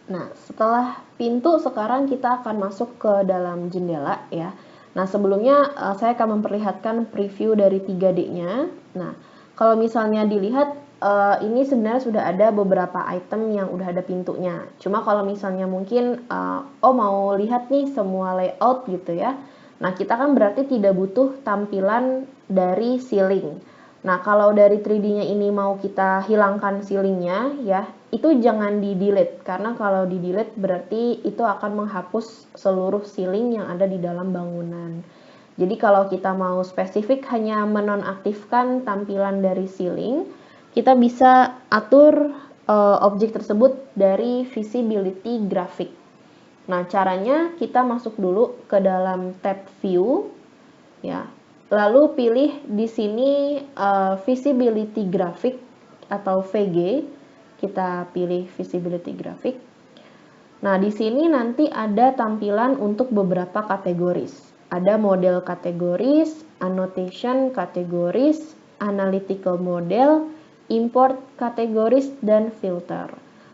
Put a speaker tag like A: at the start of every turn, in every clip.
A: Nah, setelah pintu sekarang kita akan masuk ke dalam jendela ya. Nah, sebelumnya saya akan memperlihatkan preview dari 3D-nya. Nah, kalau misalnya dilihat ini sebenarnya sudah ada beberapa item yang udah ada pintunya. Cuma kalau misalnya mungkin mau lihat nih semua layout gitu ya. Nah, kita kan berarti tidak butuh tampilan dari ceiling. Nah, kalau dari 3D-nya ini mau kita hilangkan ceilingnya ya, itu jangan di-delete. Karena kalau di-delete berarti itu akan menghapus seluruh ceiling yang ada di dalam bangunan. Jadi kalau kita mau spesifik hanya menonaktifkan tampilan dari ceiling, kita bisa atur objek tersebut dari visibility graphic. Nah, caranya kita masuk dulu ke dalam tab view ya. Lalu pilih di sini visibility graphic atau VG. Kita pilih visibility graphic. Nah, di sini nanti ada tampilan untuk beberapa kategoris. Ada model kategoris, annotation kategoris, analytical model, import kategoris, dan filter.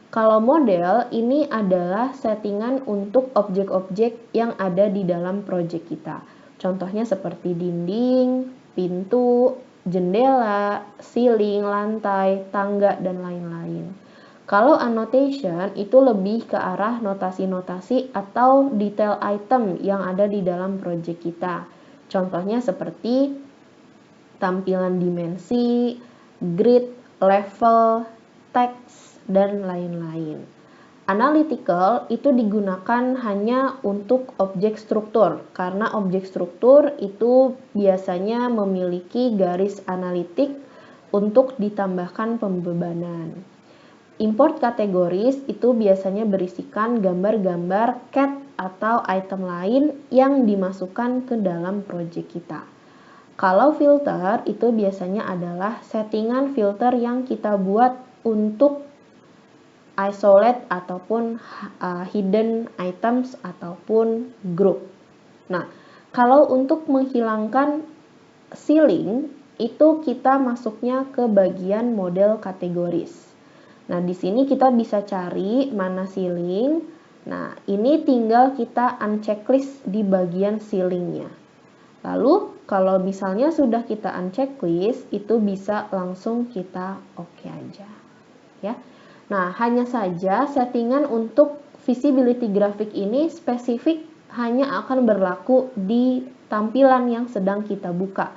A: Kalau model, ini adalah settingan untuk objek-objek yang ada di dalam project kita. Contohnya seperti dinding, pintu, jendela, ceiling, lantai, tangga, dan lain-lain. Kalau annotation itu lebih ke arah notasi-notasi atau detail item yang ada di dalam project kita. Contohnya seperti tampilan dimensi, grid, level, teks, dan lain-lain. Analytical itu digunakan hanya untuk objek struktur, karena objek struktur itu biasanya memiliki garis analitik untuk ditambahkan pembebanan. Import kategoris itu biasanya berisikan gambar-gambar cat atau item lain yang dimasukkan ke dalam project kita. Kalau filter itu biasanya adalah settingan filter yang kita buat untuk isolate ataupun hidden items ataupun group. Nah, kalau untuk menghilangkan ceiling itu kita masuknya ke bagian model kategoris. Nah, di sini kita bisa cari mana ceiling. Nah, ini tinggal kita unchecklist di bagian ceilingnya. Lalu, kalau misalnya sudah kita unchecklist, itu bisa langsung kita oke aja. Ya. Nah, hanya saja settingan untuk visibility graphic ini spesifik hanya akan berlaku di tampilan yang sedang kita buka.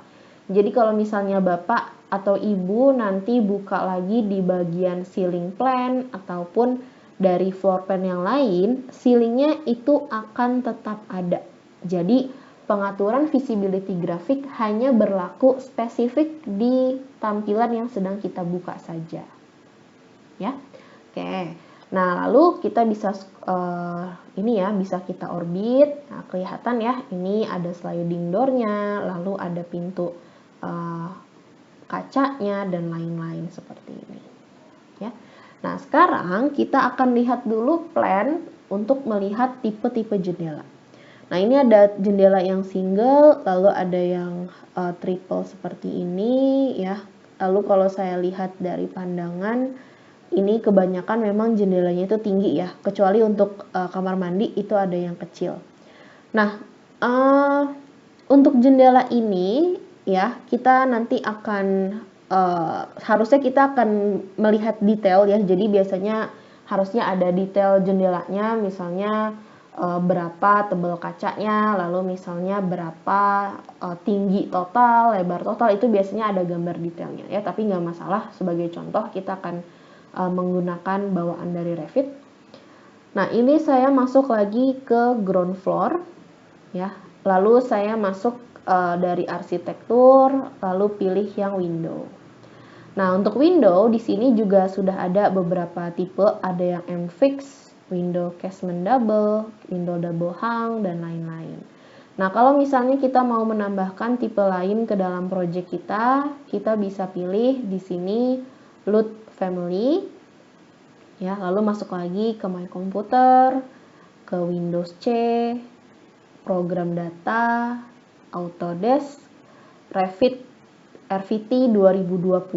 A: Jadi kalau misalnya Bapak atau Ibu nanti buka lagi di bagian ceiling plan ataupun dari floor plan yang lain, ceilingnya itu akan tetap ada. Jadi pengaturan visibility graphic hanya berlaku spesifik di tampilan yang sedang kita buka saja. Ya. Oke, nah lalu kita bisa ini ya, bisa kita orbit. Nah, kelihatan ya, ini ada sliding door-nya, lalu ada pintu kacanya dan lain-lain seperti ini. Ya. Nah, sekarang kita akan lihat dulu plan untuk melihat tipe-tipe jendela. Nah, ini ada jendela yang single, lalu ada yang triple seperti ini ya. Lalu kalau saya lihat dari pandangan, ini kebanyakan memang jendelanya itu tinggi ya, kecuali untuk kamar mandi itu ada yang kecil. Nah, untuk jendela ini ya, kita nanti akan harusnya kita akan melihat detail ya. Jadi biasanya harusnya ada detail jendelanya, misalnya berapa tebal kacanya, lalu misalnya berapa tinggi total, lebar total, itu biasanya ada gambar detailnya ya. Tapi nggak masalah, sebagai contoh kita akan menggunakan bawaan dari Revit. Nah, ini saya masuk lagi ke ground floor ya. Lalu saya masuk dari arsitektur, lalu pilih yang window. Nah, untuk window di sini juga sudah ada beberapa tipe, ada yang M-fix, window casement double, window double hung, dan lain-lain. Nah, kalau misalnya kita mau menambahkan tipe lain ke dalam project kita bisa pilih di sini LUT family. Ya, lalu masuk lagi ke My Computer, ke Windows C, program data, Autodesk, Revit RVT 2020,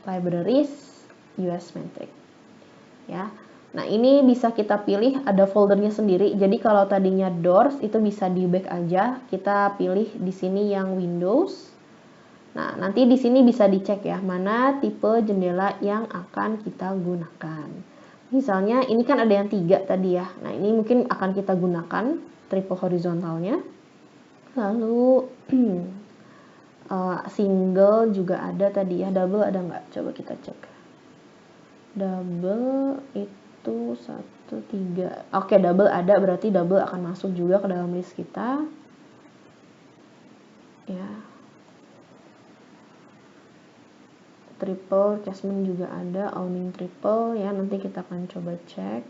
A: Libraries, US Metric. Ya. Nah, ini bisa kita pilih ada foldernya sendiri. Jadi kalau tadinya doors itu bisa di back aja. Kita pilih di sini yang Windows. Nah, nanti di sini bisa dicek ya, mana tipe jendela yang akan kita gunakan. Misalnya ini kan ada yang 3 tadi ya. Nah, ini mungkin akan kita gunakan triple horizontalnya. Lalu single juga ada tadi ya, double ada nggak? Coba kita cek. Double itu 1, 3. Oke, double ada, berarti double akan masuk juga ke dalam list kita. Ya. Triple casement juga ada, awning triple ya, nanti kita akan coba cek.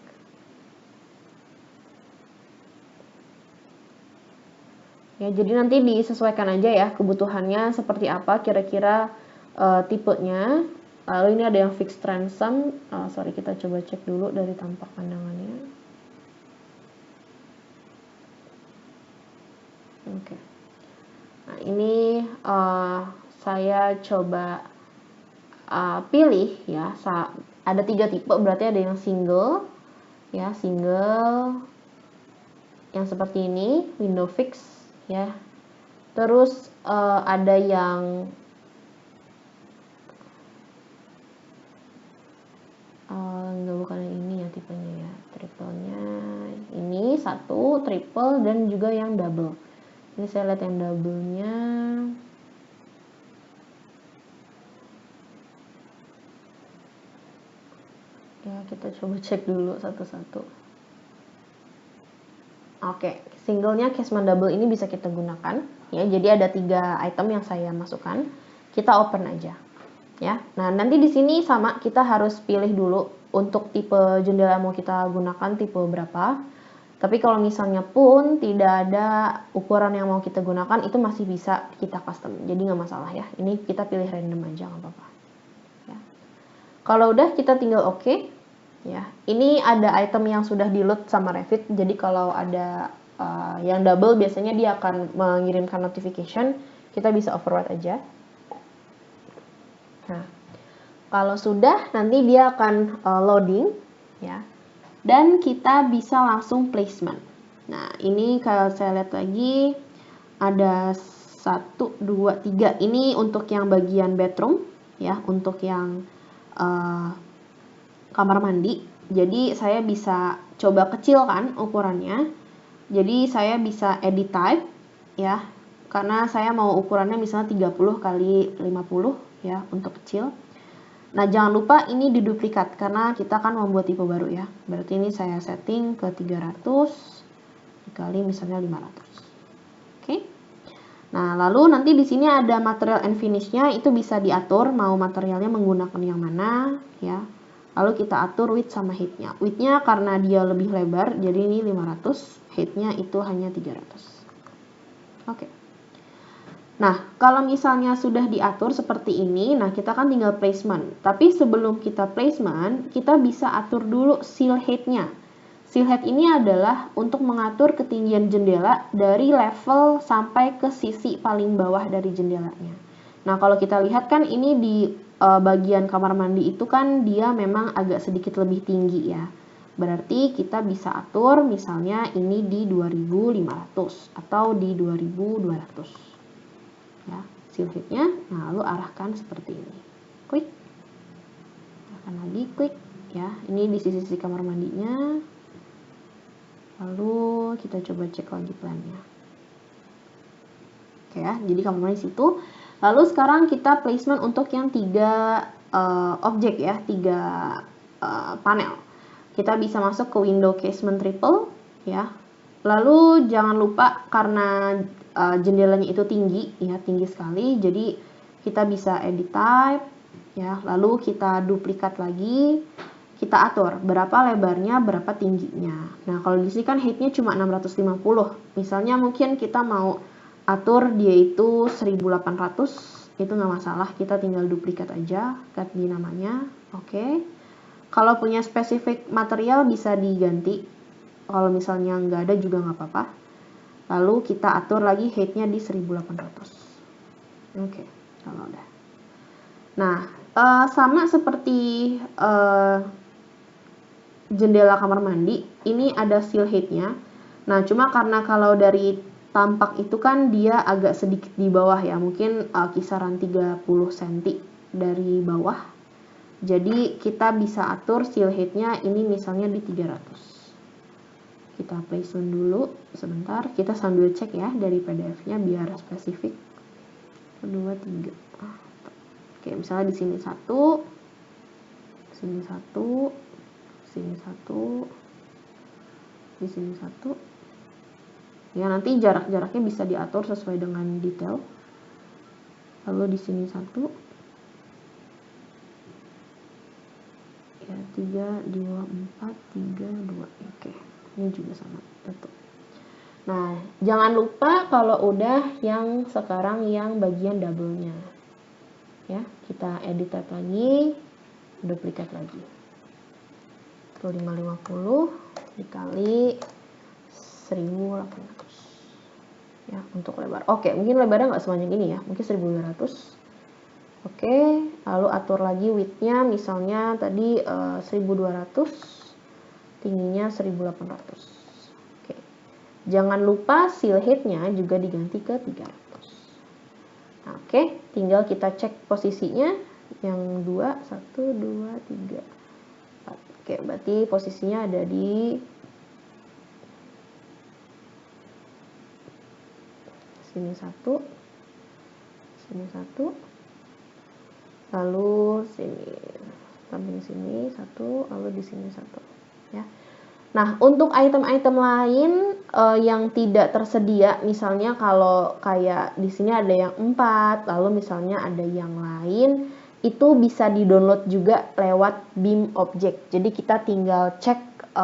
A: Ya, jadi nanti disesuaikan aja ya kebutuhannya seperti apa kira-kira tipenya. Lalu ini ada yang fixed transom. Sorry, kita coba cek dulu dari tampak pandangannya. Oke. Nah, ini saya coba pilih ya. Ada 3 tipe, berarti ada yang single ya, single yang seperti ini, window fix ya. Terus ada yang enggak, bukan yang ini ya tipenya ya, triplenya ini 1 triple dan juga yang double. Ini saya lihat yang double-nya. Ya, kita coba cek dulu satu-satu. Oke, singlenya casement double ini bisa kita gunakan ya. Jadi ada 3 item yang saya masukkan. Kita open aja. Ya. Nah, nanti di sini sama kita harus pilih dulu untuk tipe jendela yang mau kita gunakan tipe berapa. Tapi kalau misalnya pun tidak ada ukuran yang mau kita gunakan, itu masih bisa kita custom. Jadi nggak masalah ya. Ini kita pilih random aja, nggak apa-apa. Ya. Kalau udah kita tinggal oke. Ya. Ini ada item yang sudah di load sama Revit. Jadi kalau ada yang double biasanya dia akan mengirimkan notification. Kita bisa override aja. Nah, kalau sudah nanti dia akan loading ya. Dan kita bisa langsung placement. Nah, ini kalau saya lihat lagi ada 1, 2, 3. Ini untuk yang bagian bedroom ya, untuk yang kamar mandi. Jadi saya bisa coba kecilkan ukurannya. Jadi saya bisa edit type ya. Karena saya mau ukurannya misalnya 30 kali 50 ya untuk kecil. Nah, jangan lupa ini diduplikat karena kita akan membuat tipe baru ya. Berarti ini saya setting ke 300 dikali misalnya 500. Oke. Nah, lalu nanti di sini ada material and finish-nya, itu bisa diatur mau materialnya menggunakan yang mana ya. Lalu kita atur width sama height-nya. Width-nya karena dia lebih lebar, jadi ini 500, height-nya itu hanya 300. Oke. Nah, kalau misalnya sudah diatur seperti ini, nah kita kan tinggal placement. Tapi sebelum kita placement, kita bisa atur dulu sill height-nya. Sill height ini adalah untuk mengatur ketinggian jendela dari level sampai ke sisi paling bawah dari jendelanya. Nah, kalau kita lihat kan ini di bagian kamar mandi itu kan dia memang agak sedikit lebih tinggi ya. Berarti kita bisa atur misalnya ini di 2500 atau di 2200. Ya, sill height-nya, nah lalu arahkan seperti ini, klik, arahkan lagi, klik, ya, ini di sisi-sisi kamar mandinya, lalu kita coba cek lagi plan-nya. Oke ya, jadi kamar mandi situ. Lalu sekarang kita placement untuk yang 3 objek ya, 3 panel. Kita bisa masuk ke window casement triple ya. Lalu jangan lupa karena jendelanya itu tinggi ya, tinggi sekali, jadi kita bisa edit type ya, lalu kita duplikat lagi, kita atur berapa lebarnya, berapa tingginya. Nah, kalau di sini kan height-nya cuma 650. Misalnya mungkin kita mau atur dia itu 1800, itu nggak masalah, kita tinggal duplikat aja, ganti namanya. Oke. Kalau punya spesifik material bisa diganti. Kalau misalnya nggak ada juga nggak apa-apa. Lalu kita atur lagi height-nya di 1800. Oke, kalau udah. Nah, sama seperti jendela kamar mandi, ini ada seal height-nya. Nah, cuma karena kalau dari tampak itu kan dia agak sedikit di bawah ya, mungkin kisaran 30 cm dari bawah. Jadi kita bisa atur seal height-nya ini misalnya di 300. Kita placement dulu sebentar, kita sambil cek ya dari PDF-nya biar spesifik. 2, 3. Oke, misalnya di sini 1, sini 1, sini 1, di sini 1. Ya, nanti jarak-jaraknya bisa diatur sesuai dengan detail. Lalu di sini 1. Ya, 3, 2, 4, 3, 2. Oke. Ini juga sama, tutup. Nah, jangan lupa kalau udah yang sekarang yang bagian double-nya. Ya, kita edit tab lagi, duplikat lagi. Itu 550 dikali 1800. Ya, untuk lebar. Oke, mungkin lebarnya nggak sebanyak ini ya, mungkin 1200. Oke, lalu atur lagi width-nya, misalnya tadi 1200. Tingginya 1800. Oke. Jangan lupa seal height-nya juga diganti ke 300. Nah, oke, tinggal kita cek posisinya yang 2, 1, 2, 3, 4. Oke, berarti posisinya ada di sini 1, sini 1, lalu sini, samping sini 1, lalu di sini 1. Ya. Nah, untuk item-item lain yang tidak tersedia, misalnya kalau kayak di sini ada yang 4, lalu misalnya ada yang lain, itu bisa di-download juga lewat BIM Object. Jadi kita tinggal cek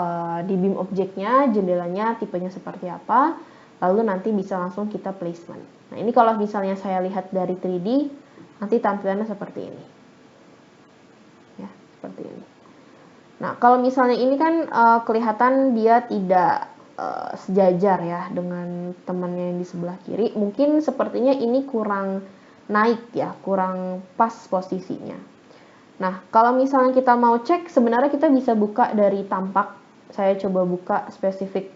A: di BIM Object-nya, jendelanya tipenya seperti apa, lalu nanti bisa langsung kita placement. Nah, ini kalau misalnya saya lihat dari 3D, nanti tampilannya seperti ini. Ya, seperti ini. Nah, kalau misalnya ini kan kelihatan dia tidak sejajar ya dengan temannya yang di sebelah kiri. Mungkin sepertinya ini kurang naik ya, kurang pas posisinya. Nah, kalau misalnya kita mau cek, sebenarnya kita bisa buka dari tampak. Saya coba buka spesifik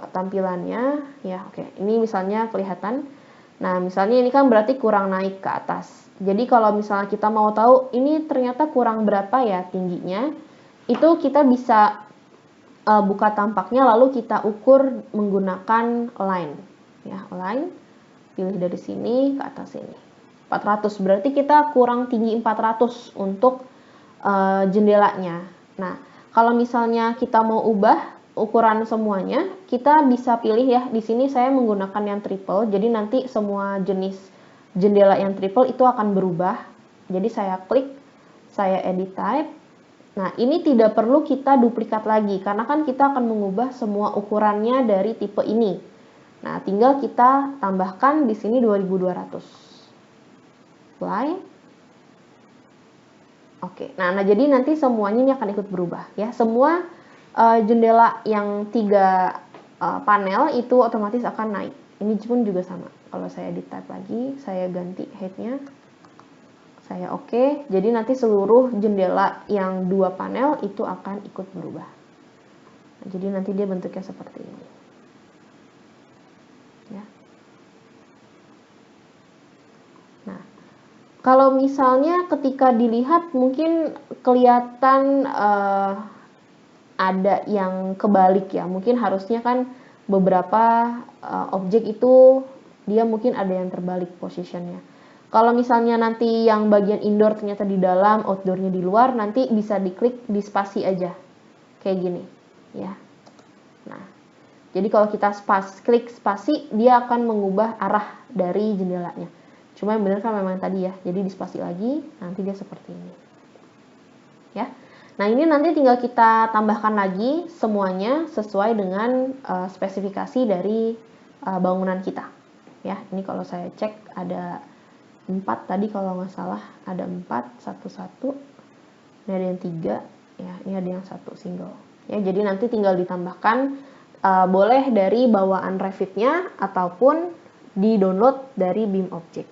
A: tampilannya. Ya, oke. Ini misalnya kelihatan. Nah, misalnya ini kan berarti kurang naik ke atas. Jadi kalau misalnya kita mau tahu ini ternyata kurang berapa ya tingginya, itu kita bisa buka tampaknya lalu kita ukur menggunakan line ya, line, pilih dari sini ke atas sini 400, berarti kita kurang tinggi 400 untuk jendelanya. Nah, kalau misalnya kita mau ubah ukuran semuanya, kita bisa pilih ya, di sini saya menggunakan yang triple, jadi nanti semua jenis jendela yang triple itu akan berubah. Jadi saya klik, saya edit type. Nah, ini tidak perlu kita duplikat lagi, karena kan kita akan mengubah semua ukurannya dari tipe ini. Nah, tinggal kita tambahkan di sini 2200. Apply. Oke, nah jadi nanti semuanya ini akan ikut berubah ya. Semua jendela yang 3 panel itu otomatis akan naik. Ini pun juga sama. Kalau saya edit type lagi, saya ganti height-nya. Saya oke, jadi nanti seluruh jendela yang 2 panel itu akan ikut berubah. Nah, jadi nanti dia bentuknya seperti ini. Ya. Nah, kalau misalnya ketika dilihat mungkin kelihatan ada yang kebalik ya. Mungkin harusnya kan beberapa objek itu dia mungkin ada yang terbalik positionnya. Kalau misalnya nanti yang bagian indoor ternyata di dalam, outdoornya di luar, nanti bisa diklik di spasi aja. Kayak gini, ya. Nah, jadi kalau kita klik spasi, dia akan mengubah arah dari jendelanya. Cuma yang benar kan memang tadi ya, jadi di spasi lagi, nanti dia seperti ini. Ya. Nah, ini nanti tinggal kita tambahkan lagi semuanya sesuai dengan spesifikasi dari bangunan kita. Ya, ini kalau saya cek ada 4 tadi kalau nggak salah, ada 4, 1, ini ada yang 3, ya, ini ada yang 1 single. Ya, jadi nanti tinggal ditambahkan, boleh dari bawaan Revit-nya ataupun di download dari BIM Object.